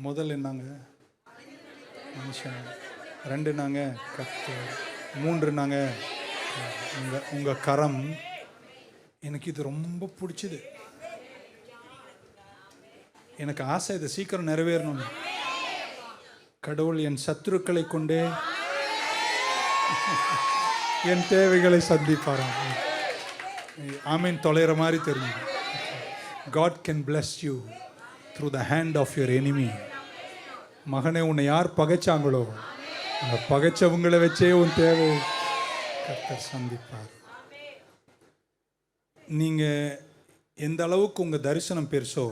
முதல் என்னங்க மனுஷன், 2 நாங்க கர்த்தர், 3 நாங்க உங்க கரம். எனக்கு இது ரொம்ப பிடிச்சது. எனக்கு ஆசை இதை சீக்கிரம் நிறைவேறணும். கடவுள் என் சத்துருக்களை கொண்டே என் தேவைகளை சந்திப்பாராம். ஆமீன். தொலைகிற மாதிரி தெரியும். God can bless you through the hand of your enemy. மகனே, உன்னை யார் பகைச்சாங்களோ அந்த பகைச்சவங்களை வச்சே உன் தேவை கர்த்தர் சந்திப்பார். நீங்கள் எந்த அளவுக்கு உங்கள் தரிசனம் பெருசோ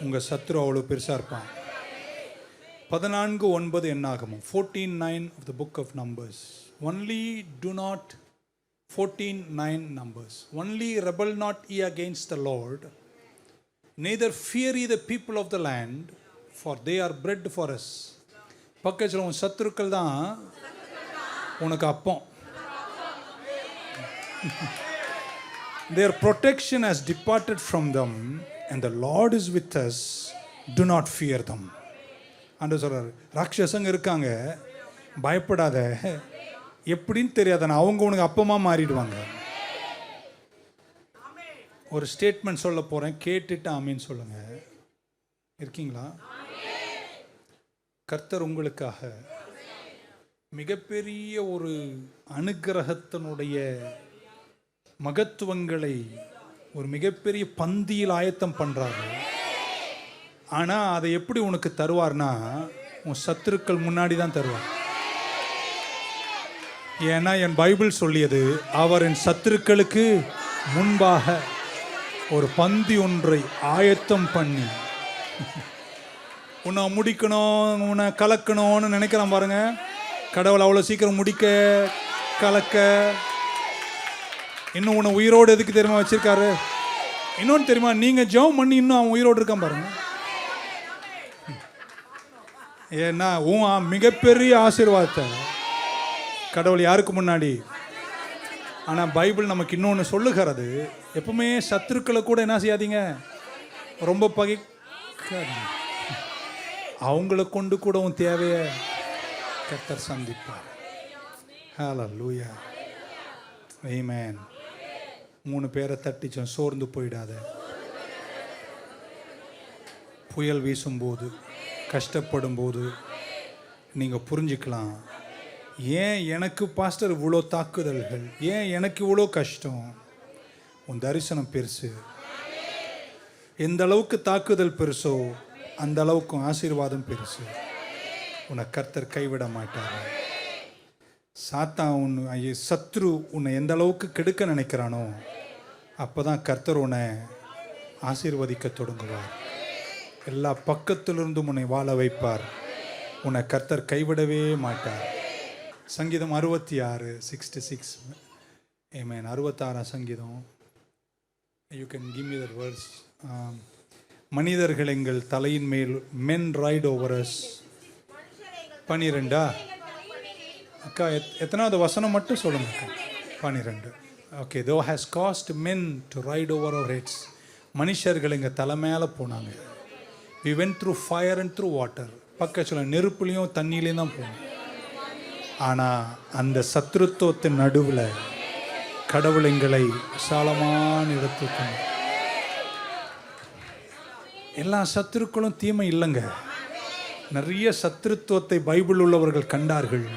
உங்கள் சத்துரு அவ்வளோ பெருசாக இருப்பான். 14:9 என்னாகுமோ 14:9 of the book of Numbers. Only do not 14:9 Numbers. Only rebel not ye against the Lord, neither fear ye the people of the land, for they are bread for us. பக்கத்தில் உன் சத்துருக்கள் தான் உனக்கு அப்பம். Their protection has departed from them, and the Lord is with us. Do not fear them. ஆண்டவர் சொல்றாரு, ராட்சசங்க இருக்காங்க, பயப்படாத. எப்படின்னு தெரியாத, அவங்க உனக்கு அப்பமா மாறிடுவாங்க. ஒரு ஸ்டேட்மெண்ட் சொல்ல போறேன், கேட்டுட்டு ஆமீன் சொல்லுங்க. இருக்கீங்களா? கர்த்தர் உங்களுக்காக மிகப்பெரிய ஒரு அனுக்கிரகத்தினுடைய மகத்துவங்களை ஒரு மிகப்பெரிய பந்தியில் ஆயத்தம் பண்றாரு. ஆனா அதை எப்படி உனக்கு தருவார்னா உன் சத்துருக்கள் முன்னாடி தான் தருவார். ஏன்னா என் பைபிள் சொல்லியது, அவர் என் சத்துருக்களுக்கு முன்பாக ஒரு பந்தி ஒன்றை ஆயத்தம் பண்ணி உன்னை முடிக்கணும், உன்னை கலக்கணும்னு நினைக்கிறான் பாருங்க. கடவுள் அவ்வளோ சீக்கிரம் முடிக்க கலக்க இன்னும் உன்னை உயிரோடு எதுக்கு தெரியுமா வச்சிருக்காரு? இன்னொன்று தெரியுமா, நீங்க ஜெபம் பண்ணி இன்னும் அவன் உயிரோடு இருக்கான் பாருங்க. ஏன்னா உன் மிகப்பெரிய ஆசீர்வாதத்தை கடவுள் யாருக்கு முன்னாடி. ஆனால் பைபிள் நமக்கு இன்னொன்று சொல்லுகிறது, எப்பவுமே சத்துருக்களை கூட என்ன செய்யாதீங்க, ரொம்ப பகைக்காதீங்க. அவங்கள கொண்டு கூட உன் தேவையை கர்த்தர் சந்திப்பார். ஹல்லேலூயா, ஆமென். 3 பேரை தட்டிச்சோம். சோர்ந்து போயிடாத. புயல் வீசும்போது, கஷ்டப்படும் போது நீங்கள் புரிஞ்சுக்கலாம், ஏன் எனக்கு பாஸ்டர் இவ்வளோ தாக்குதல்கள், ஏன் எனக்கு இவ்வளோ கஷ்டம். உன் தரிசனம் பெருசு. எந்த அளவுக்கு தாக்குதல் பெருசோ அந்த அளவுக்கு ஆசீர்வாதம் பெருசு. உன்னை கர்த்தர் கைவிட மாட்டார். சாத்தான் சத்ரு உன்னை எந்த அளவுக்கு கெடுக்க நினைக்கிறானோ அப்போதான் கர்த்தர் உன்னை ஆசீர்வதிக்க தொடங்குவார். எல்லா பக்கத்திலிருந்தும் உன்னை வாழ வைப்பார். உன்னை கர்த்தர் கைவிடவே மாட்டார். சங்கீதம் 66:66. ஆமென். 66 சங்கீதம். You can give me that words. மனிதர்கள் எங்கள் தலையின் மேல், men ride over us. 12 அக்கா, எத்தனாவது வசனம் மட்டும் சொல்லுங்க அக்கா. 12. Okay. Thou has caused men to ride over our heads. மனுஷர்கள் எங்கள் தலை மேலே போனாங்க. We went through fire and through water. பக்கத்தில் நெருப்புலையும் தண்ணியிலையும் தான் போனோம். ஆனால் அந்த சத்ருத்துவத்தின் நடுவில் கடவுள் எங்களை விசாலமான இடத்துக்கு. எல்லா சத்துருக்களும் தீமை இல்லைங்க. நிறைய சத்துருத்துவத்தை பைபிள் உள்ளவர்கள் கண்டார்கள்.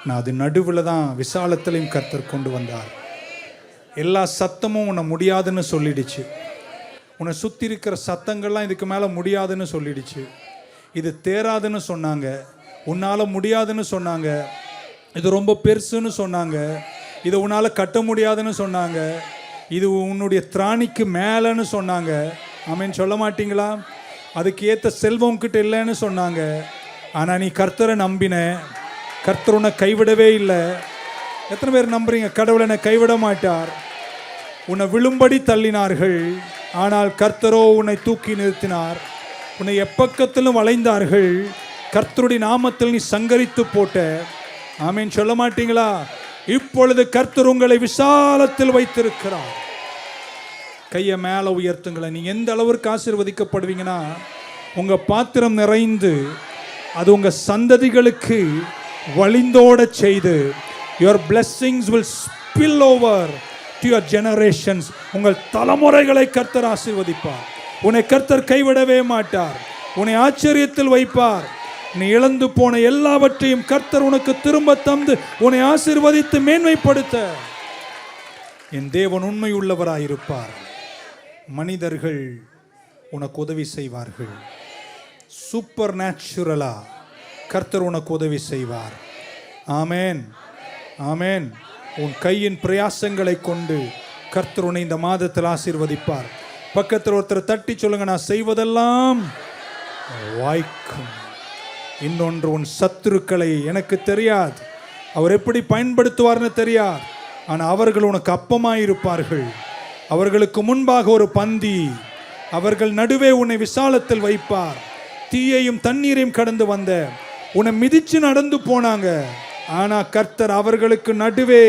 நான் அது நடுவில் தான் விசாலத்திலையும் கர்த்தர் கொண்டு வந்தார். எல்லா சத்தமும் உன்னை முடியாதுன்னு சொல்லிடுச்சு. உன்னை சுற்றி இருக்கிற சத்தங்கள்லாம் இதுக்கு மேலே முடியாதுன்னு சொல்லிடுச்சு. இது தேராதுன்னு சொன்னாங்க, உன்னால் முடியாதுன்னு சொன்னாங்க, இது ரொம்ப பெருசுன்னு சொன்னாங்க, இதை உன்னால் கட்ட முடியாதுன்னு சொன்னாங்க, இது உன்னுடைய திராணிக்கு மேலேன்னு சொன்னாங்க. ஆமென். சொல்ல மாட்டீங்களா? அதுக்கு ஏற்ற செல்வம் கிட்ட இல்லைன்னு சொன்னாங்க. ஆனால் நீ கர்த்தரை நம்பின, கர்த்தர் உன்னை கைவிடவே இல்லை. எத்தனை பேர் நம்புறீங்க கடவுள் என்னை கைவிட மாட்டார்? உன்னை விழும்படி தள்ளினார்கள், ஆனால் கர்த்தரோ உன்னை தூக்கி நிறுத்தினார். உன்னை எப்பக்கத்திலும் வளைந்தார்கள், கர்த்தருடைய நாமத்தில் நீ சங்கரித்து போட்ட. ஆமென். சொல்ல மாட்டீங்களா? இப்பொழுது கர்த்தர் உங்களை விசாலத்தில் வைத்திருக்கிறார். கையை மேலே உயர்த்துங்களேன். நீங்கள் எந்த அளவிற்கு ஆசீர்வதிக்கப்படுவீங்கன்னா, உங்க பாத்திரம் நிறைந்து அது உங்க சந்ததிகளுக்கு வழிந்தோட செய்து your blessings will spill over to your generations. உங்கள் தலைமுறைகளை கர்த்தர் ஆசீர்வதிப்பார். உன்னை கர்த்தர் கைவிடவே மாட்டார். உன்னை ஆச்சரியத்தில் வைப்பார். நீ இழந்து போன எல்லாவற்றையும் கர்த்தர் உனக்கு திரும்ப தந்து உன்னை ஆசீர்வதித்து மேன்மைப்படுத்த என் தேவன் உண்மை உள்ளவராயிருப்பார். மனிதர்கள் உனக்கு உதவி செய்வார்கள். சூப்பர் நேச்சுரலா கர்த்தர் உனக்கு உதவி செய்வார். ஆமேன், ஆமேன். உன் கையின் பிரயாசங்களை கொண்டு கர்த்தர் உன்னை இந்த மாதத்தில் ஆசீர்வதிப்பார். பக்கத்தில் ஒருத்தர் தட்டி சொல்லுங்க, நான் செய்வதெல்லாம் வாய்க்கும். இன்னொன்று, உன் சத்துருக்களை எனக்கு தெரியாது, அவர் எப்படி பயன்படுத்துவார்னு தெரியாது, ஆனால் அவர்கள் உனக்கு அப்பமாயிருப்பார்கள். அவர்களுக்கு முன்பாக ஒரு பந்தி, அவர்கள் நடுவே உன்னை விசாலத்தில் வைப்பார். தீயையும் தண்ணீரையும் கடந்து வந்த உன்னை மிதிச்சு நடந்து போனாங்க, ஆனா கர்த்தர் அவர்களுக்கு நடுவே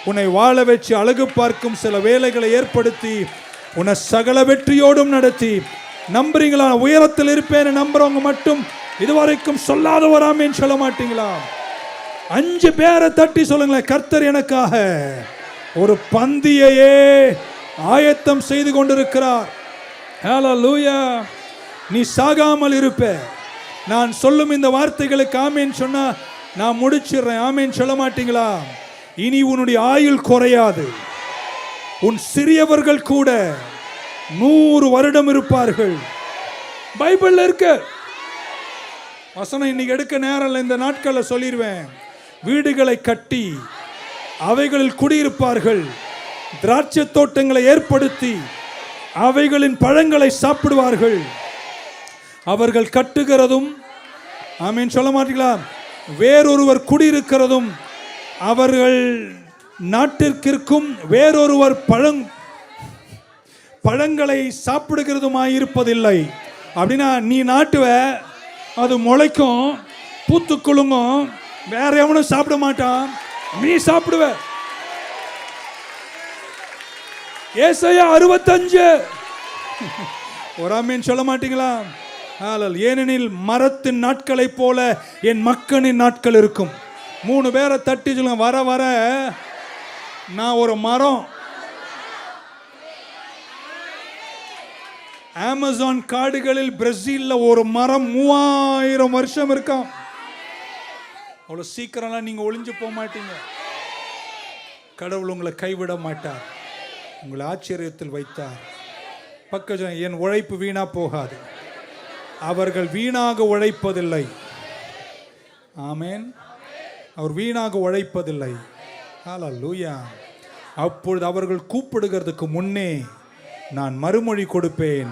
உன்னை வாழ வச்சு அழகு பார்க்கும் சில வேலைகளை ஏற்படுத்தி உன்னை சகல வெற்றியோடும் நடத்தி. நம்புறீங்களா? உயரத்தில் இருப்பேன்னு நம்புறவங்க மட்டும் இதுவரைக்கும் சொல்லாதவராமேன்னு சொல்ல மாட்டீங்களா? 5 பேரை தட்டி சொல்லுங்களேன், கர்த்தர் எனக்காக ஒரு பந்தியையே ஆயத்தம் செய்து கொண்டிருக்கிறார். ஹல்லேலூயா. நீ சாகாமல் இருப்ப. நான் சொல்லும் இந்த வார்த்தைகளுக்கு ஆமேன் சொன்னா நான் முடிச்சிடுறேன். ஆமேன் சொல்ல மாட்டீங்களா? இனி உன்னுடைய ஆயுள் குறையாது. உன் சிறியவர்கள் கூட 100 வருடம் இருப்பார்கள். பைபிள்ல இருக்க வசனம் இன்னைக்கு எடுக்க நேரம் இந்த நாட்களில் சொல்லிடுவேன். வீடுகளை கட்டி அவைகளில் குடியிருப்பார்கள். திராட்சை தோட்டங்களை ஏற்படுத்தி அவைகளின் பழங்களை சாப்பிடுவார்கள். அவர்கள் கட்டுகிறதும், ஆமீன் சொல்ல மாட்டீங்களா, வேறொருவர் குடியிருக்கிறதும் அவர்கள் நாட்டிற்கும் வேறொருவர் பழங்களை சாப்பிடுகிறதுமாயிருப்பதில்லை. அப்படின்னா நீ நாட்டுவ, அது முளைக்கும், பூத்து குலுங்கும், வேற எவனும் சாப்பிட மாட்டான், நீ சாப்பிடுவ. ஏசாயா 65 ஒரு ஆமீன் சொல்ல மாட்டீங்களா? ஏனெனில் மரத்தின் நாட்களை போல என் மக்களின் நாட்கள் இருக்கும். 3 பேரை தட்டி சொல்லுங்க, வர வர நான் ஒரு மரம். அமேசான் காடுகளில் பிரேசில்ல ஒரு மரம் 3000 வருஷம் இருக்கும். அவ்வளவு சீக்கிரம்லாம் நீங்க ஒளிஞ்சு போக மாட்டீங்க. கடவுள் உங்களை கைவிட மாட்டார், உங்களை ஆச்சரியத்தில் வைத்தார். பக்கம் என் உழைப்பு வீணா போகாது. அவர்கள் வீணாக உழைப்பதில்லை. ஆமேன். அவர் வீணாக உழைப்பதில்லை. ஹல்லேலூயா. அப்பொழுது அவர்கள் கூப்பிடுகிறதுக்கு முன்னே நான் மறுமொழி கொடுப்பேன்.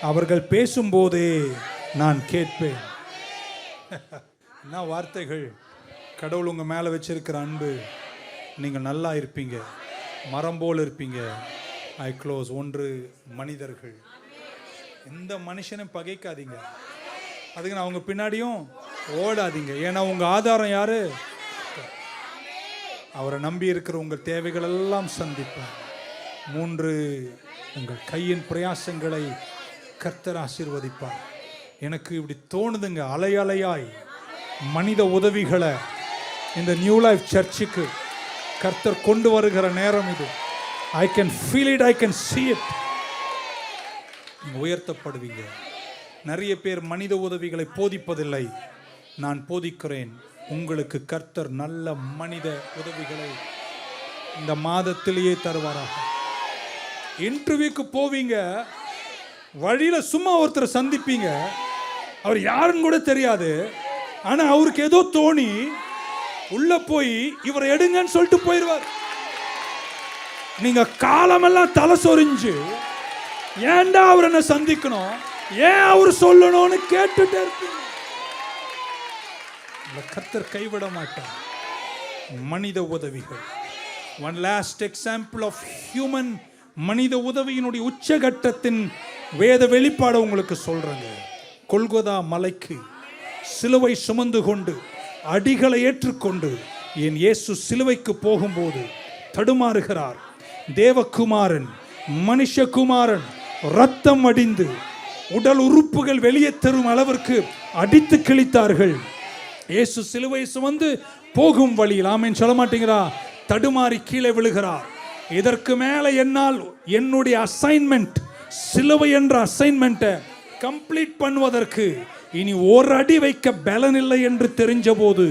அவர்கள் பேசும்போதே நான் கேட்பேன். என்ன வார்த்தைகள்! கடவுள் உங்க மேல வச்சிருக்கிற அன்பு. நீங்கள் நல்லா இருப்பீங்க, மரம் போல் இருப்பீங்க. ஐ க்ளோஸ். 1 மனிதர்கள். எந்த மனுஷனும் பகைக்காதீங்க. அதுக்கு நான் அவங்க பின்னாடியும் ஓடாதீங்க. ஏன்னா உங்க ஆதாரம் யாரு? அவரை நம்பி இருக்கிற உங்கள் தேவைகள் எல்லாம் சந்திப்பார். 3 உங்கள் கையின் பிரயாசங்களை கர்த்தர் ஆசீர்வதிப்பார். எனக்கு இப்படி தோணுதுங்க, அலை அலையாய் மனித உதவிகளை இந்த நியூ லைஃப் சர்ச்சுக்கு கர்த்தர் கொண்டு வருகிற நேரம் இது. I can feel it, I can see it. உயர்த்தப்படுவீங்க. நிறைய பேர் மனித உதவிகளை போதிப்பதில்லை. நான் போதிக்கிறேன். உங்களுக்கு கர்த்தர் நல்ல மனித உதவிகளை இந்த மாதத்திலேயே தருவாராக. இன்டர்வியூக்கு போவீங்க, வழியில சும்மா ஒருத்தர் சந்திப்பீங்க, அவர் யாருன்னு கூட தெரியாது, ஆனா அவருக்கு ஏதோ தோணி உள்ள போய் இவரை எடுங்கன்னு சொல்லிட்டு போயிடுவார். நீங்க காலமெல்லாம் தலை சொரிஞ்சு ஏன்டா அவர் என்ன சந்திக்கணும், ஏன் அவர் சொல்லணும்னு கேட்டுட்டே இருப்பீங்க. கர்த்தர் கைவிட மாட்டார். மனித உதவிகள். One last example of human, மனித உதவியினுடைய உச்சகட்டத்தின் வேத வெளிப்பாடு உங்களுக்கு சொல்றேங்க. கொல்கொதா மலைக்கு சிலுவை சுமந்து கொண்டு அடிகளை ஏற்றுக்கொண்டு என் இயேசு சிலுவைக்கு போகும்போது தடுமாறுகிறார். தேவகுமாரன், மனுஷகுமாரன் ரத்தம் அடிந்து உடல் உறுப்புகள் வெளியே தரும் அளவிற்கு அடித்து கிழித்தார்கள். இயேசு சிலுவை சுமந்து போகும் வழியில், ஆமென் சொல்ல மாட்டீங்களா, தடுமாறி கீழே விழுகிறார். இதற்கு மேல என்னால் என்னுடைய அசைன்மெண்ட், சிலுவை என்ற அசைன்மெண்ட்டை கம்ப்ளீட் பண்ணுவதற்கு இனி ஒரு அடி வைக்க பலன் இல்லை என்று தெரிஞ்ச போது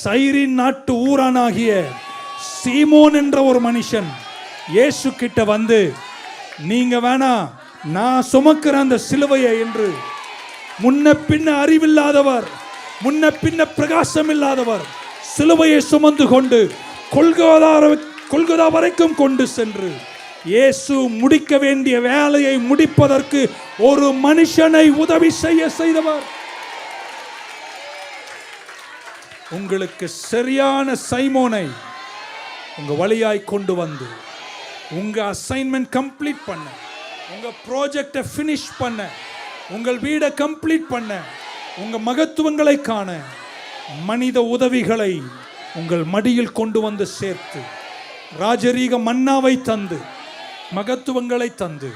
சைரின் நாட்டு ஊரானாகிய சீமோன் என்ற ஒரு மனுஷன் இயேசு கிட்ட வந்து, நீங்க வேணா, நான் சுமக்கிற அந்த சிலுவையை என்று, முன்ன பின்ன அறிவில்லாதவர், முன்ன பின்ன பிரகாசம் இல்லாதவர், சிலுவையை சுமந்து கொண்டு கொல்கொதா வரைக்கும் கொண்டு சென்று இயேசு முடிக்க வேண்டிய வேலையை முடிப்பதற்கு ஒரு மனுஷனை உதவி செய்தவர். உங்களுக்கு சரியான சைமோனை உங்க வழியாய் கொண்டு வந்து உங்க அசைன்மெண்ட் கம்ப்ளீட் பண்ண, உங்க ப்ராஜெக்டை ஃபினிஷ் பண்ண, உங்கள் வீடை கம்ப்ளீட் பண்ண, உங்க மகத்துவங்களை காண மனித உதவிகளை உங்கள் மடியில் கொண்டு வந்து சேர்த்து, ராஜரீக மன்னாவை தந்து, மகத்துவங்களை தந்து,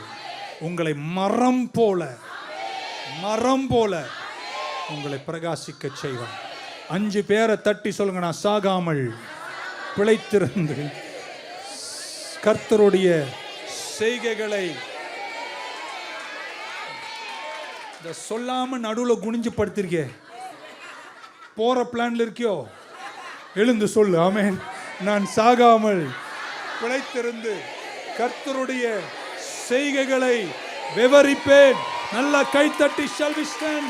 உங்களை மரம் போல உங்களை பிரகாசிக்க செய்வார். 5 பேரை தட்டி சொல்லுங்க, நான் சாகாமல் பிழைத்திருந்து கர்த்தருடைய செய்கைகளை. இந்த சொல்லாம நடுவுல குனிஞ்சு படுத்திருக்கே, போற பிளான்ல இருக்கியோ, எழுந்து சொல்லு, ஆமென். நான் சாகாமல் பிழைத்திருந்து கர்த்தருடைய செய்கைகளை விவரிப்பேன். நல்லா கைத்தட்டி, shall we stand?